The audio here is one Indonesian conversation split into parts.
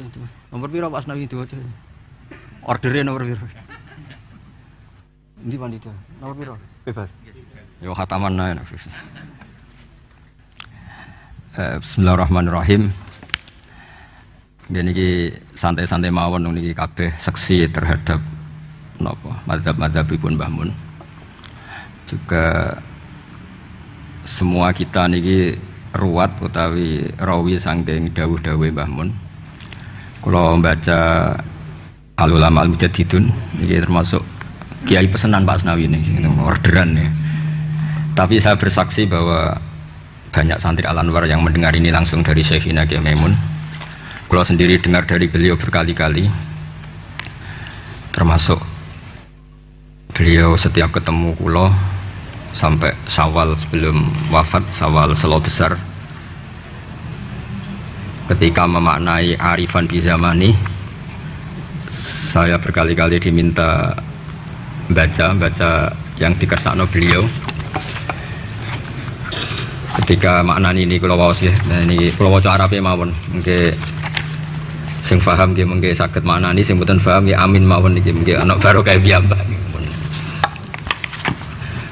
itu. Nomor piro Pak Asnawi itu aja. Ordernya nomor piro? Ndi panitia? Nomor piro? Bebas. Yo khataman nae. Bismillahirrahmanirrahim. Niki santai-santai mawon niki kabeh seksi terhadap napa madzhab-madzhabipun Mbah Mun. Juga semua kita niki ruwat utawi rawi saking dawuh-dawuhe Mbah Mun. Kula membaca Al-Ulama Al-Mujaddidun niki termasuk kiai pesanan Pak Asnawi niki orderan ya. Tapi saya bersaksi bahwa banyak santri Al-Anwar yang mendengar ini langsung dari Syekhina Kiai Maimun. Kalau sendiri dengar dari beliau berkali-kali, termasuk beliau setiap ketemu kulo sampai Syawal sebelum wafat, Syawal Selo Besar, ketika memaknai arifan bi zamani, saya berkali-kali diminta baca yang dikersakno beliau. Ketika maknani ini kalau waos ya, nah ini kalau waca Arabe mawon, mungkin sing paham nggih mungkin saged maknani, sing mboten paham nggih amin mawon niki mungkin ana barokah piyambak.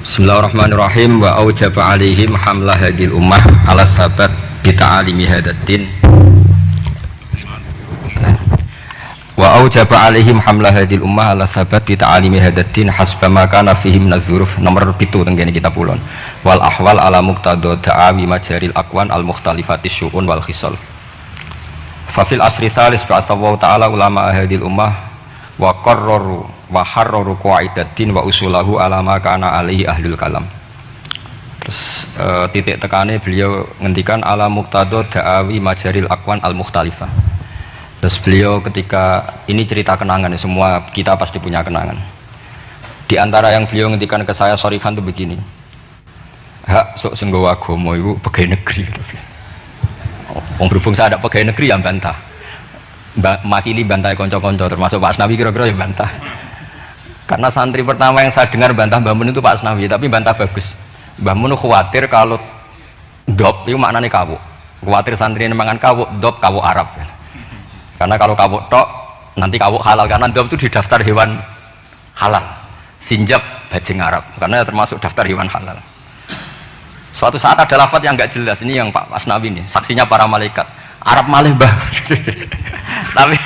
Bismillahirrahmanirrahim. Wa aujaba alaihim hamlah hadil ummah ala sabat bi ta'alimi hadatin. Wa aujaba alaihim hamlah hadil ummah ala sabat bi ta'alimi hadatin hasba ma kana fihim nazuruf. Nomor 7 teng kene kitab ulun. Wal ahwal ala muqtada da'awi majaril aqwan al mukhtalifatis syu'un wal khisal. Fa fil asri salis ba'atsallahu ta'ala ulama hadil ummah wa qarraru wa harraru qaidatin wa usulahu ala ma kana alaihi ahlul kalam. Terus titik tekane beliau ngendikan ala muqtada da'awi majaril aqwan al mukhtalifah. Terus beliau ketika ini cerita kenangan ya, semua kita pasti punya kenangan. Di antara yang beliau ngendikan ke saya sorifan itu begini. Hak sok senggawa agama itu pegawai negeri. Berhubung saya ada pegawai negeri yang bantah. Makili bantah konco-konco termasuk Pak Asnawi kira-kira yang bantah. Karena santri pertama yang saya dengar bantah Mbah Mun itu Pak Asnawi, tapi bantah bagus. Mbah Mun khawatir kalau dop itu maknanya kawuk. Khawatir santri ini mangan kawuk, dop kawuk Arab. Karena kalau kawuk tok nanti kawuk halal, karena dop itu di daftar hewan halal. Sinjab bajing Arab karena termasuk daftar hewan halal. Suatu saat ada lafaz yang enggak jelas, ini yang Pak Asnawi ini, saksinya para malaikat. Arab malih Mbah. Tapi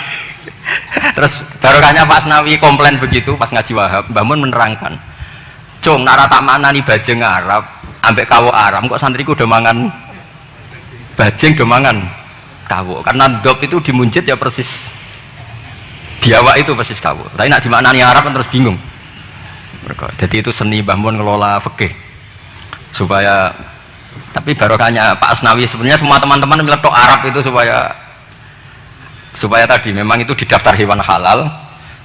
terus barokahnya Pak Asnawi komplain begitu pas ngaji Wahab, Mbah Mun menerangkan. Cung nara tak maknani bajing Arab ambek kawuk Arab, kok santriku udah mangan bajing udah mangan kawuk. Karena dop itu dimuncit ya persis biawak itu persis kawuk. Tapi nak dimaknani Arab kan terus bingung. Jadi itu seni Mbah Mun ngelola fikih. Supaya tapi barokahnya Pak Asnawi sebenarnya semua teman-teman meletok Arab itu supaya tadi memang itu di daftar hewan halal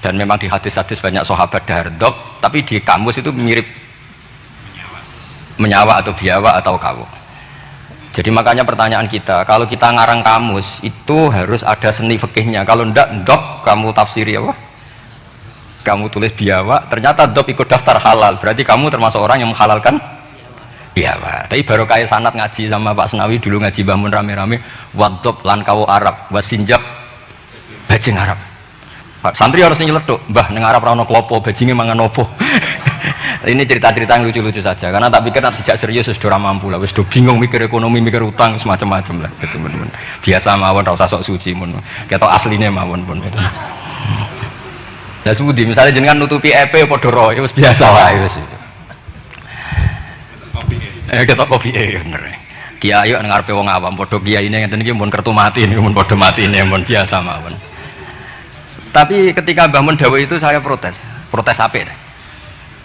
dan memang di hadis-hadis banyak sahabat dahardop, tapi di kamus itu mirip menyawa atau biawak atau kawuk. Jadi makanya pertanyaan kita, kalau kita ngarang kamus itu harus ada seni fikihnya. Kalau ndak dop kamu tafsiri apa? Kamu tulis biawak, ternyata dop ikut daftar halal, berarti kamu termasuk orang yang menghalalkan biawak. Tapi baru kayak sanat ngaji sama Pak Asnawi dulu ngaji Mbah Mun rame-rame, wadop lan kawu Arab, wasinjab bajing Arab. Pak santri harus nyeletuk, Mbah neng Arab ra ono klopo, bajinge mangan opo. Ini cerita-cerita yang lucu-lucu saja, karena tak pikir nanti tidak serius sudah mampu lah, sudah bingung mikir ekonomi, mikir utang, semacam-macam lah. Gitu, teman-teman. Biasa mawon, rasa sok suci, mun. Kita aslinya mawon pun. Gitu. Ya sebudi, misalnya jenengan nutupi EP, podoro, itu biasa lah. Kita kopi bener. Kiai nang ngarepe wong awam padha kiai ini ngeten iki mun kertu mati niku mun padha matine mun biasa mawon. Tapi ketika Mbah Mun dawuh itu saya protes apik.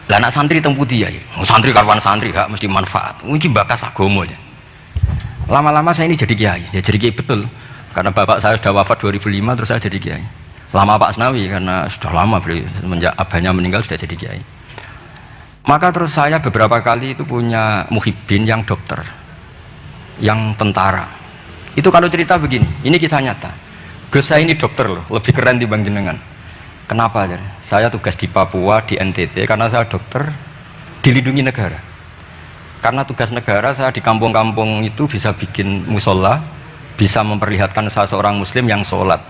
Lah anak santri teng pundi ya? Santri karwan santri gak mesti manfaat. Iki bakas agama ya. Lama-lama saya ini jadi kiai. Ya jadi kiai betul. Karena bapak saya sudah wafat 2005 terus saya jadi kiai. Lama Pak Asnawi karena sudah lama beliau semenjak abahnya meninggal sudah jadi kiai. Maka terus saya beberapa kali itu punya muhibbin yang dokter, yang tentara. Itu kalau cerita begini, ini kisah nyata. Gus saya ini dokter loh, lebih keren dibanding jenengan. Kenapa? Saya tugas di Papua, di NTT, karena saya dokter dilindungi negara. Karena tugas negara saya di kampung-kampung itu bisa bikin musola, bisa memperlihatkan saya seorang muslim yang sholat.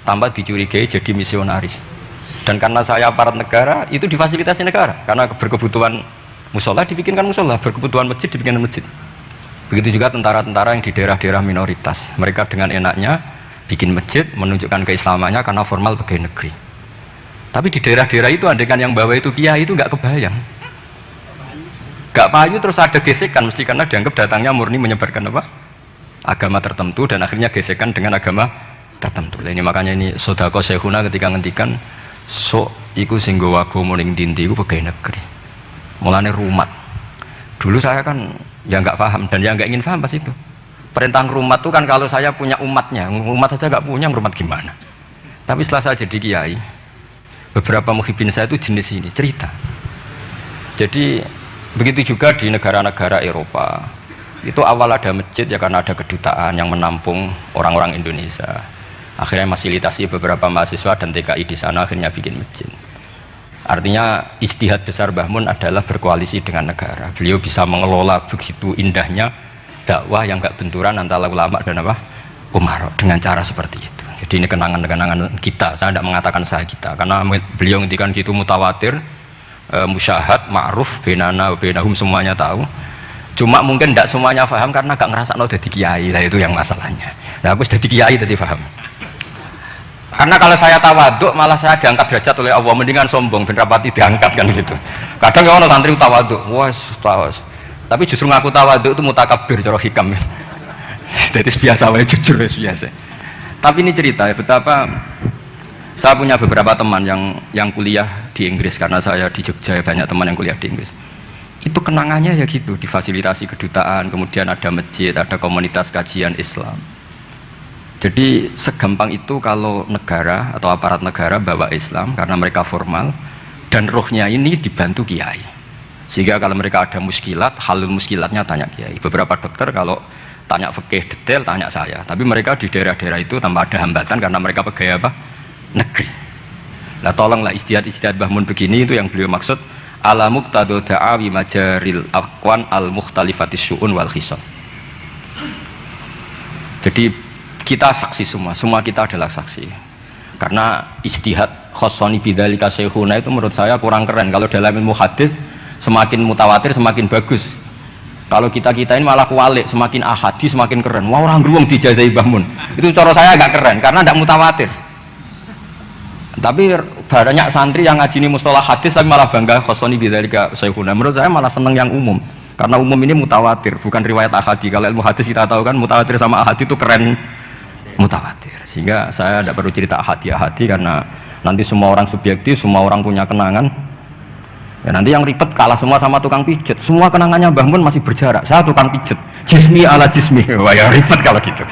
tanpa dicurigai jadi misionaris. Dan karena saya aparat negara, itu difasilitasi negara. Karena berkebutuhan musola dibikinkan musola, berkebutuhan masjid dibikinkan masjid. Begitu juga tentara-tentara yang di daerah-daerah minoritas. Mereka dengan enaknya bikin masjid, menunjukkan keislamannya karena formal pegawai negeri. Tapi di daerah-daerah itu andaikan yang bawa itu kiai itu nggak kebayang. Nggak payu terus ada gesekan, mesti karena dianggap datangnya murni menyebarkan apa? Agama tertentu dan akhirnya gesekan dengan agama tertentu. Ini makanya ini Sodako Syekhuna ketika ngendikan sok iku sing nggawa agama ning ndi-ndi iku pegawai negeri. Mulane rumat. Dulu saya kan ya nggak paham dan ya nggak ingin paham pas itu. Perintah rumat itu kan kalau saya punya umatnya, umat saja nggak punya, rumat gimana? Tapi setelah saya jadi kiai, beberapa muhibin saya itu jenis ini cerita. Jadi begitu juga di negara-negara Eropa. Itu awal ada masjid ya karena ada kedutaan yang menampung orang-orang Indonesia. Akhirnya fasilitasi beberapa mahasiswa dan TKI di sana akhirnya bikin masjid. Artinya ijtihad besar Mbah Mun adalah berkoalisi dengan negara. Beliau bisa mengelola begitu indahnya dakwah yang gak benturan antara ulama dan apa? Umar dengan cara seperti itu. Jadi ini kenangan-kenangan kita. Saya tidak mengatakan saya kita karena beliau ngendikan gitu mutawatir, musyahad, ma'ruf, benana, benahum semuanya tahu. Cuma mungkin tidak semuanya paham karena gak ngerasa jadi kiai lah, itu yang masalahnya. Nah aku sudah jadi kiai jadi paham. Karena kalau saya tawaduk malah saya diangkat derajat oleh Allah, mendingan sombong ben rapati diangkat kan gitu. Kadang ya ono santri tawaduk, tawas. Tapi justru ngaku tawaduk itu mutakabir cara hikam. Jadi biasa wae jujur biasa. Tapi ini cerita ya betapa saya punya beberapa teman yang kuliah di Inggris karena saya di Jogja banyak teman yang kuliah di Inggris. Itu kenangannya ya gitu, difasilitasi kedutaan, kemudian ada masjid, ada komunitas kajian Islam. Jadi segampang itu kalau negara atau aparat negara bawa Islam karena mereka formal dan rohnya ini dibantu kiai. Sehingga kalau mereka ada muskilat, halul muskilatnya tanya kiai. Beberapa dokter kalau tanya fikih detail tanya saya. Tapi mereka di daerah-daerah itu tanpa ada hambatan karena mereka pegawai apa? Negeri. Nah tolonglah istihad-istihad Mbah Mun begini itu yang beliau maksud ala muqtadu da'awi majaril aqwan al mukhtalifatis syu'un wal khisal. Jadi kita saksi semua kita adalah saksi. Karena ijtihad khossoni bidzalika syekhuna itu menurut saya kurang keren. Kalau dalam ilmu hadis semakin mutawatir semakin bagus. Kalau kita ini malah kualik, semakin ahadi semakin keren. Wah orang geruang dijazai Mbah Mun. Itu cara saya agak keren karena tidak mutawatir. Tapi banyak santri yang ngaji ini mustalah hadis tapi malah bangga khossoni bidzalika syekhuna. Menurut saya malah seneng yang umum. Karena umum ini mutawatir, bukan riwayat ahadi. Kalau ilmu hadis kita tahu kan mutawatir sama ahadi itu keren. Mutawatir, sehingga saya tidak perlu cerita ahadi karena nanti semua orang subjektif, semua orang punya kenangan ya nanti yang ribet kalah semua sama tukang pijet. Semua kenangannya Mbah Mun masih berjarak, saya tukang pijet jismi ala jismi. Wah ya ribet kalau gitu.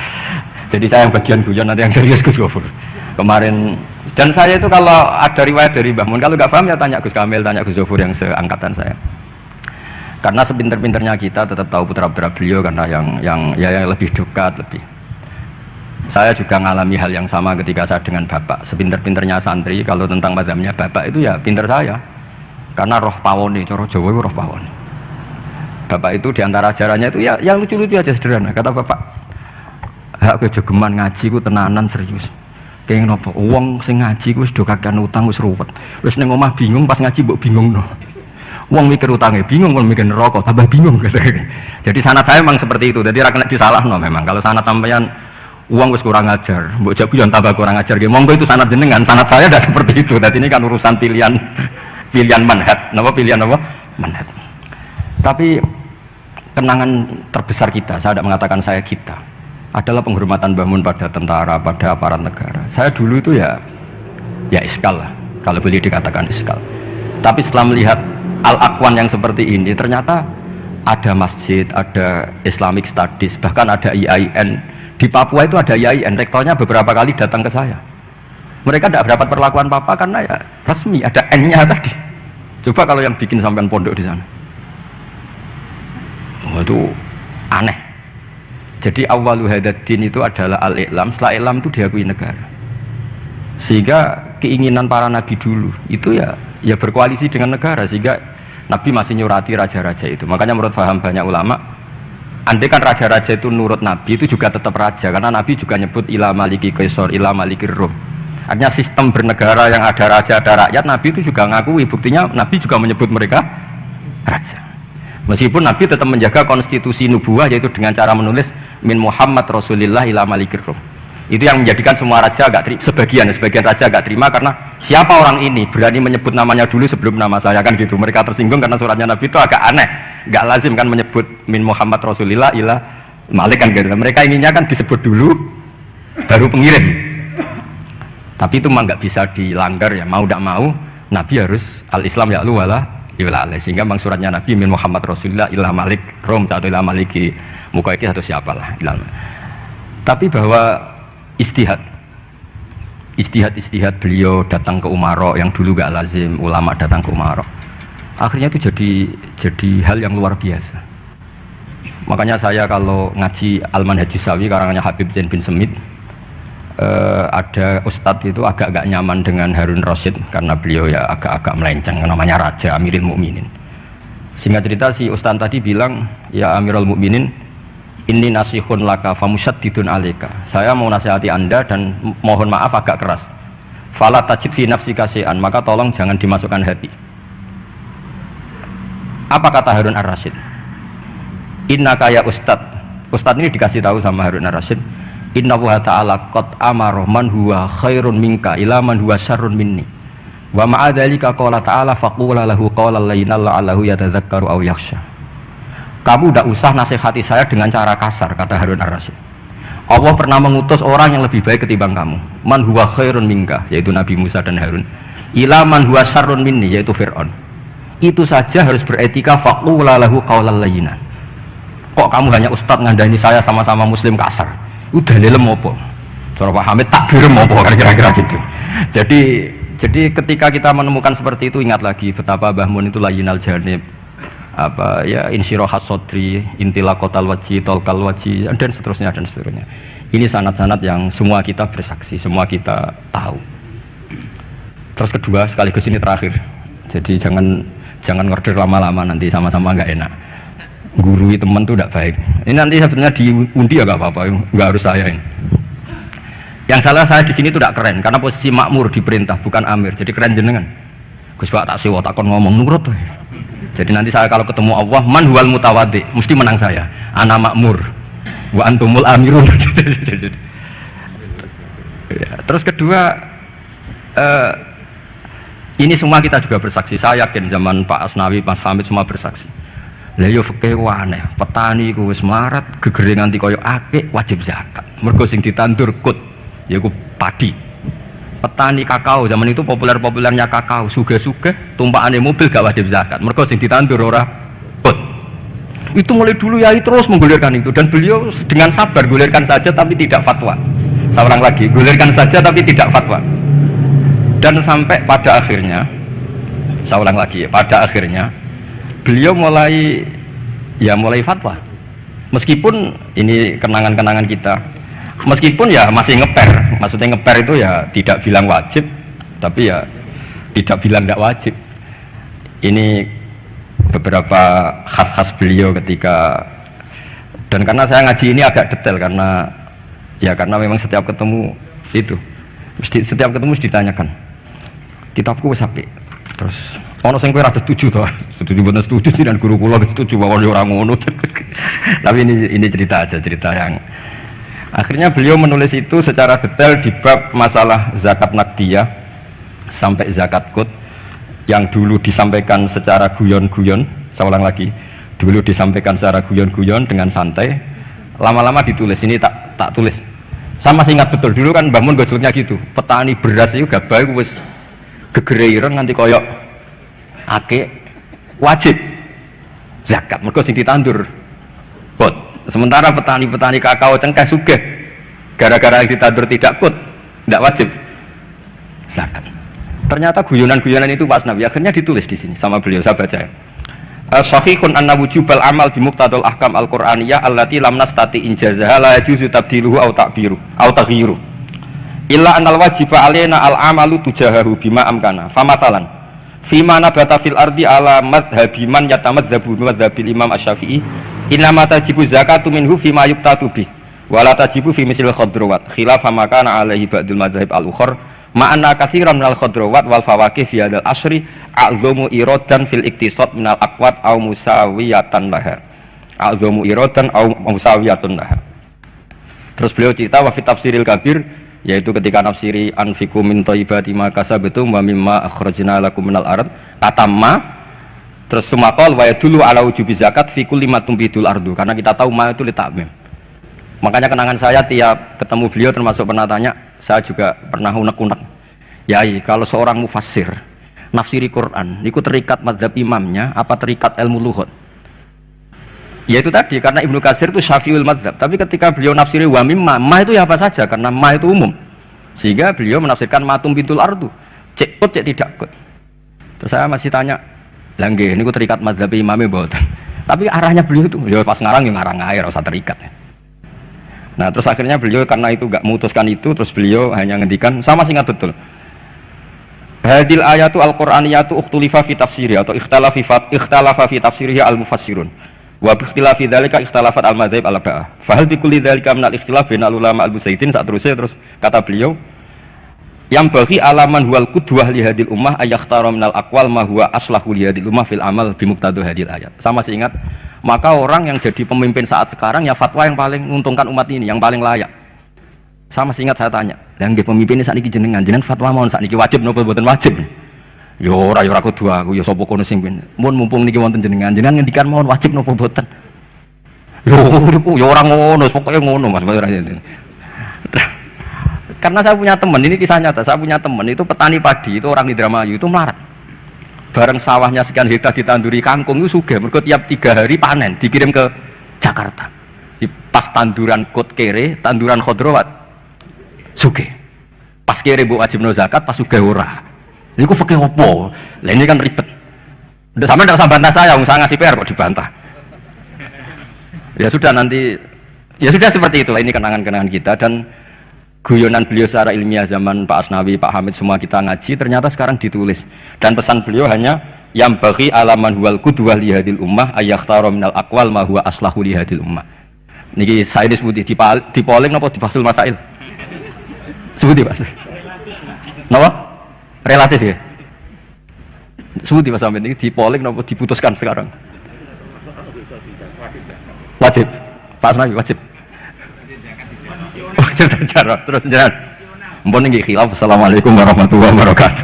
Jadi saya yang bagian guyon, nanti yang serius Gus Gofur kemarin. Dan saya itu kalau ada riwayat dari Mbah Mun, kalau nggak paham ya tanya Gus Kamil, tanya Gus Gofur yang seangkatan saya. Karena sepinter-pinternya kita tetap tahu putra-putra beliau karena yang lebih dekat lebih. Saya juga ngalami hal yang sama ketika saya dengan bapak. Sepinter-pinternya santri, kalau tentang mazhabnya bapak itu ya pinter saya. Karena roh pawone, cara Jawa itu roh pawone. Bapak itu diantara ajarannya itu ya yang lucu-lucu aja sederhana. Kata bapak, hak kejogeman ngaji ku tenanan serius. Pengen apa? Wong sing ngaji ku wis do kakean utang wis ruwet. Wis ning omah bingung pas ngaji mbok bingungno. Wong mikir utangnya bingung, wong mikir neraka tambah bingung. Jadi sanad saya memang seperti itu. Jadi ra kena disalahno memang. Kalau sanad sampeyan uang wis kurang ajar, mbok jabu yang tambah kurang ajar. Monggo itu sanad jenengan, sanad saya tidak seperti itu. Tadi ini kan urusan pilihan manhaj, pilihan manhaj. Tapi kenangan terbesar kita, saya tidak mengatakan saya kita, adalah penghormatan Mbah Mun pada tentara, pada aparat negara. Saya dulu itu ya iskal lah, kalau boleh dikatakan iskal. Tapi setelah melihat al-aqwan yang seperti ini, ternyata ada masjid, ada Islamic Studies, bahkan ada IAIN. Di Papua itu ada IAIN, rektornya beberapa kali datang ke saya. Mereka tidak dapat perlakuan Papa karena ya resmi, ada N-nya tadi. Coba kalau yang bikin sampean pondok di sana. Oh, itu aneh. Jadi awwalu hadaddin itu adalah al-i'lam, setelah i'lam itu diakui negara. Sehingga keinginan para nabi dulu itu ya berkoalisi dengan negara, sehingga Nabi masih nyurati raja-raja itu. Makanya menurut paham banyak ulama, andai kan raja-raja itu nurut Nabi itu juga tetap raja, karena Nabi juga nyebut ila maliki kaisar, ila maliki Rom. Artinya sistem bernegara yang ada raja ada rakyat, Nabi itu juga ngakui. Buktinya Nabi juga menyebut mereka raja. Meskipun Nabi tetap menjaga konstitusi nubuwah, yaitu dengan cara menulis min Muhammad Rasulillah ila malikir Rum. Itu yang menjadikan semua raja agak sebagian raja agak terima, karena siapa orang ini berani menyebut namanya dulu sebelum nama saya, kan gitu. Mereka tersinggung karena suratnya Nabi itu agak aneh, nggak lazim kan menyebut min Muhammad Rasulillah ila malik, kan gitu. Mereka inginnya kan disebut dulu baru pengirim. Tapi itu memang nggak bisa dilanggar ya, mau tidak mau Nabi harus al-Islam ya'lu wala yu'la, sehingga memang suratnya Nabi min Muhammad Rasulillah ila malik Rom atau ila maliki Muqayyid atau siapalah. Tapi bahwa istihad beliau datang ke Umaro yang dulu gak lazim ulama datang ke Umaro, akhirnya itu jadi hal yang luar biasa. Makanya saya kalau ngaji Al-Manhajus Sawi karangannya Habib Zain bin Semit, ada ustadz itu agak-agak nyaman dengan Harun Rasyid karena beliau ya agak-agak melenceng, namanya Raja Amirul Mukminin. Singkat cerita si ustadz tadi bilang, ya Amirul Mukminin, ini nasihun laka famusyaddidun alika. Saya mau nasihati Anda dan mohon maaf agak keras. Fala tajid fi nafsika syai'an, maka tolong jangan dimasukkan hati. Apa kata Harun Ar-Rasyid? Innaka ya ustad. Ustad ini dikasih tahu sama Harun Ar-Rasyid, inna wa ta'ala qad amara man huwa khairun minka ila man huwa syarrun minni. Wa ma'a dzalika qala ta'ala faqula lahu qawlan layyinan la'allahu yatadzakkaru aw yakhsha. Kamu tidak usah nasihati saya dengan cara kasar, kata Harun Ar-Rasyid. Allah pernah mengutus orang yang lebih baik ketimbang kamu. Man huwa khairun minka, yaitu Nabi Musa dan Harun. Ila man huwa syarrun minni, yaitu Fir'aun. Itu saja harus beretika, faqula lahu qawlan layyinan. Kok kamu hanya ustadz ngandani saya sama-sama muslim kasar? Udah dalilem apa? Cara Pak Hamid takbir apa, kira-kira gitu. Jadi ketika kita menemukan seperti itu, ingat lagi betapa Mbah Mun itu layyinal janib, apa ya, insyirahas sodri, intilaqatal wajhi, tolkal wajhi, dan seterusnya. Ini sanad-sanad yang semua kita bersaksi, semua kita tahu. Terus kedua, sekaligus ini terakhir, jadi jangan ngorder lama-lama, nanti sama-sama nggak enak. Gurui teman itu tidak baik. Ini nanti sebenarnya diundi ya nggak apa-apa, nggak harus saya ini. Yang salah saya di sini itu tidak keren, karena posisi makmur diperintah bukan amir, jadi keren jenengan. Gus Pak tak sewa takon ngomong nurut. Jadi nanti saya kalau ketemu Allah, man huwal mutawaddi, mesti menang saya. Ana makmur, wa antumul amirun. Ya, terus kedua, ini semua kita juga bersaksi. Saya yakin zaman Pak Asnawi, Mas Hamid semua bersaksi. Lah yo fikih aneh, petani ku wis melarat, gegere nganti kaya akeh wajib zakat. Mergo sing ditandur kut, yaiku padi. Petani kakao zaman itu populer-populernya kakao, sugih-sugih tumpakane mobil gak wajib zakat. Mergo sing ditandur ora kut. Itu mulai dulu Yai terus menggulirkan itu, dan beliau dengan sabar gulirkan saja tapi tidak fatwa. Saya ulang lagi, gulirkan saja tapi tidak fatwa. Dan sampai pada akhirnya, saya ulang lagi, pada akhirnya beliau mulai fatwa. Meskipun ini kenangan-kenangan kita, meskipun ya masih ngeper, maksudnya ngeper itu ya tidak bilang wajib, tapi ya tidak bilang tidak wajib. Ini beberapa khas-khas beliau ketika, dan karena saya ngaji ini agak detail karena memang setiap ketemu itu, setiap ketemu ditanyakan, kitabku wis apik. Terus ono sing kowe ora setuju to? Setuju boten setuju dan guru kula setuju bahwa orang ngono. Tapi ini cerita yang akhirnya beliau menulis itu secara detail di bab masalah zakat naqdiyah sampai zakat qut yang dulu disampaikan secara guyon-guyon. Saya ulang lagi, dulu disampaikan secara guyon-guyon dengan santai, lama-lama ditulis. Ini tak tulis. Saya masih ingat betul dulu kan bangun gojolnya gitu. Petani beras itu gabah wis gegereiren nganti koyok ake wajib zakat mergo sing ditandur kut. Sementara petani-petani kakao cengkeh sugih gara-gara yang ditandur tidak kut, tidak wajib zakat. Ternyata guyonan-guyonan itu Pak Asnawi akhirnya ditulis di sini sama beliau. Saya baca ya. Sahihun anna wujubal amal bi muqtadal ahkam al-Qur'aniyah allati lam nastati injazaha la yajuzu tabdiluhu aw ta'biru aw taghyiru illa anal wajiba alaina al-amalu tujahahu bima amkana. Famathalan fima nabata fil ardi ala madhabi man yatamadzabu madhabil imam asy-Syafi'i innama tajibu zakatu minhu fima yuqtatu bih wa la tajibu fi misil khadrawat khilaf ma kana alaihi ba'dul madhhab al-ukhra ma'anna katsiran minal khadrawat wal fawakih fi hadzal asri a'dhamu iradan fil iktisad minal aqwat aw musawiyatan laha. A'dhamu iradan aw musawiyatun laha. Terus beliau cerita wa fi tafsiril kabir, yaitu ketika nafsiri anfiqu min thayyibati ma kasabtum wa mimma akhrajna lakum minal ard, kata ma terus sumakol wa yadullu ala wujubi zakat fi kulli ma tumbidul ardu, karena kita tahu ma itu li ta'mim. Makanya kenangan saya tiap ketemu beliau termasuk pernah tanya, saya juga pernah unek-unek. Yai, kalau seorang mufassir nafsiri Quran, itu terikat mazhab imamnya apa terikat ilmu lughat? Ya itu tadi, karena Ibnu Katsir itu syafi'ul mazhab, tapi ketika beliau nafsiri wa mimma, ma itu ya apa saja, karena ma itu umum. Sehingga beliau menafsirkan matum bintul ardu, cek kut, cek tidak kut. Terus saya masih tanya, lah nggih niku terikat mazhab imamnya mboten. Tapi arahnya beliau itu, ya pas ngarang ya ngarang ae ora usah terikat. Nah, terus akhirnya beliau karena itu enggak memutuskan itu, terus beliau hanya ngendikan, sama ingat betul. Hadil ayatu al-Qur'aniyatu ukhtulifa fi tafsiri atau ikhtalafa fi tafsiriha al-mufassirun. Wa bi ikhtilafi dzalika ikhtalafat al-madzhab al-arba'ah. Fa hal bi kulli dzalika min al-ikhtilaf bainal ulama al-musaidin, terus kata beliau yang bagi alaman huwal qudwah li hadil ummah ayakhtara minal aqwal ma huwa aslahu li hadil ummah fil amal bi muqtadu hadil ayat. Sama ingat, maka orang yang jadi pemimpin saat sekarang ya fatwa yang paling menguntungkan umat ini, yang paling layak. Sama ingat saya tanya, lah nggih pemimpin sakniki jenengan fatwa mawon sakniki wajib napa mboten wajib? Ya ora kudu aku, ya sapa kono sing mun mumpung niki wonten jenengan ngendikan mawon wajib napa mboten. Ya ora ngono, pokoke ngono Mas. Karena saya punya teman, ini kisah nyata, saya punya teman itu petani padi, itu orang di Indramayu itu melarat. Bareng sawahnya sekian hektar ditanduri kangkung itu sugih, mergo tiap 3 hari panen dikirim ke Jakarta. Di pas tanduran kot kere, tanduran khodrowat sugih. Pas kere mbok wajibno zakat, pas sugih ora. Ini kok fakih opo? Lah ini kan ribet. Udah sampai tidak usah bantah saya ngasih PR kok dibantah. Ya sudah nanti, ya sudah seperti itulah, ini kenangan-kenangan kita dan guyonan beliau secara ilmiah zaman Pak Asnawi, Pak Hamid semua kita ngaji ternyata sekarang ditulis dan pesan beliau hanya yang bagi alaman huwal qudwah li hadil ummah ayakhtara minal aqwal ma huwa aslahu li hadil ummah. Niki saya disebut di polling napa di fasul masail? Sebuti Pak. Napa? Relatif ya. Sebuti Mas Amin ini di polling napa diputuskan sekarang? Wajib. Pak Asnawi wajib. Terus jangan. Mbon nggih khilaf. Assalamualaikum warahmatullahi wabarakatuh.